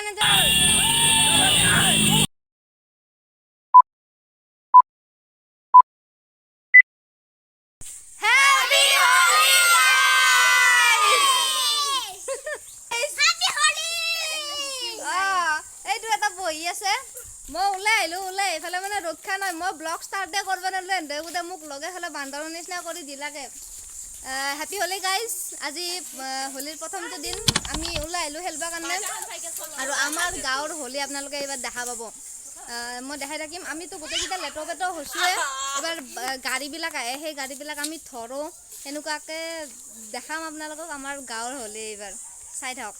সেইকাৰণে বহি আছে মই ওলাই আহিলো ওলাই এইফালে মানে ৰক্ষা নাই মই ব্লগ ষ্টাৰ্টে কৰিব নোৱাৰিলো এন্দে গোটে মোক লগে ফেলে বান্দৰৰ নিচিনা কৰি দিলাকে হ্যাপি হোলি গাইজ আজি হোলিৰ প্ৰথমটো দিন আমি ওলাই আহিলো খেলবা কাৰণে আৰু আমাৰ গাঁৱৰ হোলি আপোনালোকে এইবাৰ দেখা পাব মই দেখাই থাকিম আমিতো গোটেইকেইটা লেটো পেটো হৈছোৱে এবাৰ গাড়ীবিলাক আহে সেই গাড়ীবিলাক আমি ধৰো এনেকুৱাকে দেখাম আপোনালোকক আমাৰ গাঁৱৰ হোলি এইবাৰ চাই থাকক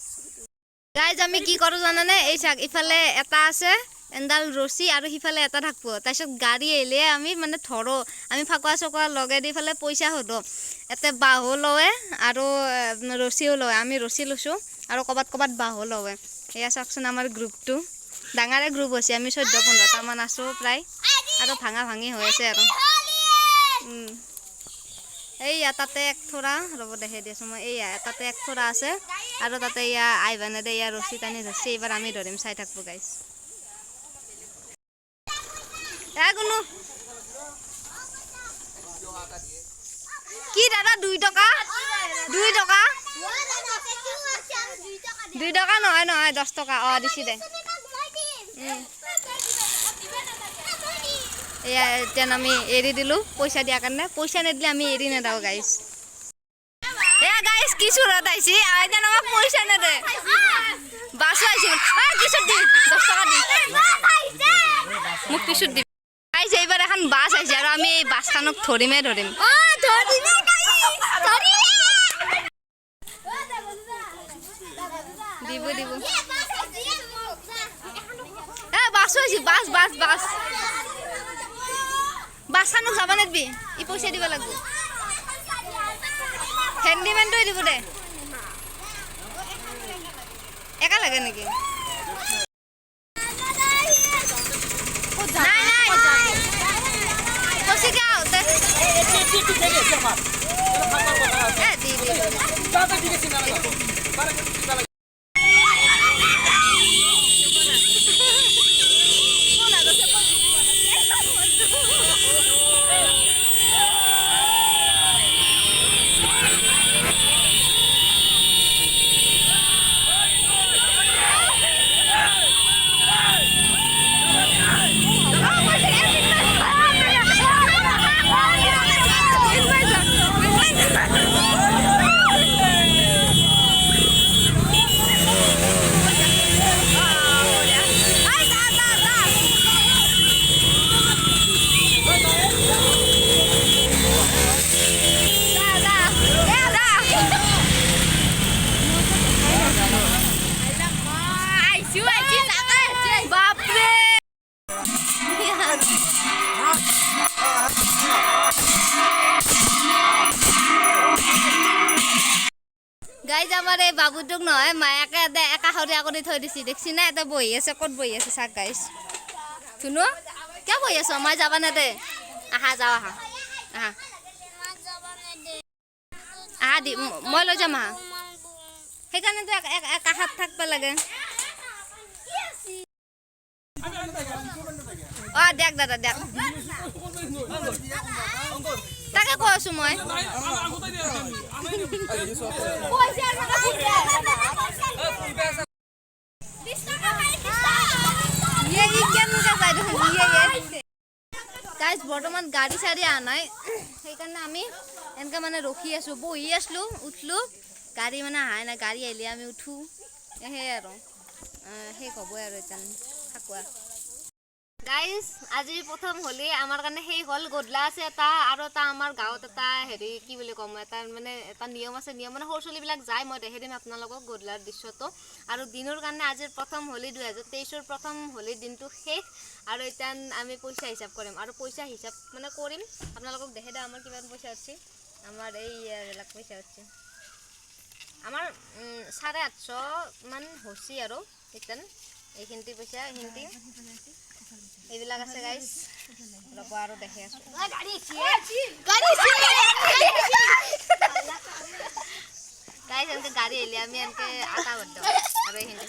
গাইজ আমি কি কৰো জানানে এই চাক ইফালে এটা আছে এন্ডাল ৰছী আৰু সিফালে এটা থাকব তাৰপিছত গাড়ী আহিলে আমি মানে ধৰো আমি ফাকুৱা চকুৱা লগাই দি ফেলে পইচা সোধো এতে বাহু লয় আৰু ৰছীও লয় আমি ৰছী লৈছো আৰু কবাত কবাত বাহু লয় এয়া চাওকচোন আমাৰ গ্ৰুপটো ডাঙৰে গ্ৰুপ হৈছে আমি 14-15টা মান আছো প্ৰায় আৰু ভাঙা ভাঙি হৈ আছে আৰু এইয়া তাতে এক থোৰা ৰ'ব দেখাই দিছো মই এইয়া তাতে এক থোৰা আছে আৰু তাতে ইয়া আইভানে দে ইয়া ৰছী টানি ধৰছি এইবাৰ আমি ধৰিম চাই থাকবো গাইছ কোনো কি দাদা 2 টকা 2 টকা 2 টকা নহয় নহয় 10 টকা দিছি দে এয়া এতিয়া আমি এৰি দিলো পইচা দিয়াৰ কাৰণে পইচা নিদিলে আমি এৰি নেদাও গাইছ এয়া গাইছ কি চুৰত আইছি আইতা আমাক পইচা নেদে বাছ আইছি কিছত দি 10 টকা দি মোক কিছত দি গাইছ এইবাৰ এখন বাছ আইছে আৰু আমি এই বাছখনক ধৰিমে ধৰিম দিব দিব বাছ আইছি বাছ বাছ বাছ বাছখনক যাব নেদবি ই পইচা দিব লাগব হেণ্ডিমেনটোৱে দিব দে একা লাগে নেকি নাই নাই কচিকা হতে দি গাইজ আমাৰ এই বাবুটোক নহয় মায়াকে একাষৰীয়া কৰি থৈ দিছি দেখছি না এটা বহি আছে ক'ত বহি আছে চাক গাইজ শুনো কিয় বহি আছ মই যাবা নেদে আহা যাও আহা আহা আহা দি মই লৈ যাম আহা সেইকাৰণেতো কাষত থাকবা লাগে দেখ দাদা দেখ তাকে কৈ আছো মই গাইজ বৰ্তমান গাড়ী চাড়ী অহা নাই সেইকাৰণে আমি এনেকৈ মানে ৰখি আছো বহি আছিলো উঠলো গাড়ী মানে অহাই নাই গাড়ী আহিলে আমি উঠো সেই আৰু শেষ হ'বই আৰু এতিয়া থাকোৱা গাইজ আজি প্ৰথম হোলি আমাৰ কাৰণে সেই হ'ল গধূলা আছে এটা আৰু এটা আমাৰ গাঁৱত এটা হেৰি কি বুলি ক'ম এটা মানে এটা নিয়ম আছে নিয়ম মানে সৰু ছোৱালীবিলাক যায় মই দেখাই দিম আপোনালোকক গধূলাৰ দৃশ্যটো আৰু দিনৰ কাৰণে আজিৰ প্ৰথম হোলি 2023ৰ প্ৰথম হোলিৰ দিনটো শেষ আৰু এতিয়া আমি পইচা হিচাপ কৰিম আৰু পইচা হিচাপ মানে কৰিম আপোনালোকক দেখাই দিওঁ আমাৰ কিমান পইচা আছে আমাৰ এইবিলাক পইচা আছে আমাৰ 850 মান হৈছে আৰু এতিয়া এইখিনিতে পইচা এইখিনিতে এইবিলাক আছে গাইজ ৰ'ব আৰু দেখি আছো গাইজ এনেকৈ গাড়ী আহিলে আমি এনেকৈ আটা বদ্ধ আৰু এইখিনি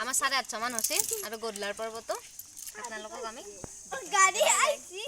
আমাৰ 8:30 মান হৈছে আৰু গধূলাৰ পৰ্বতো আপোনালোকক আমি গাড়ী আইছি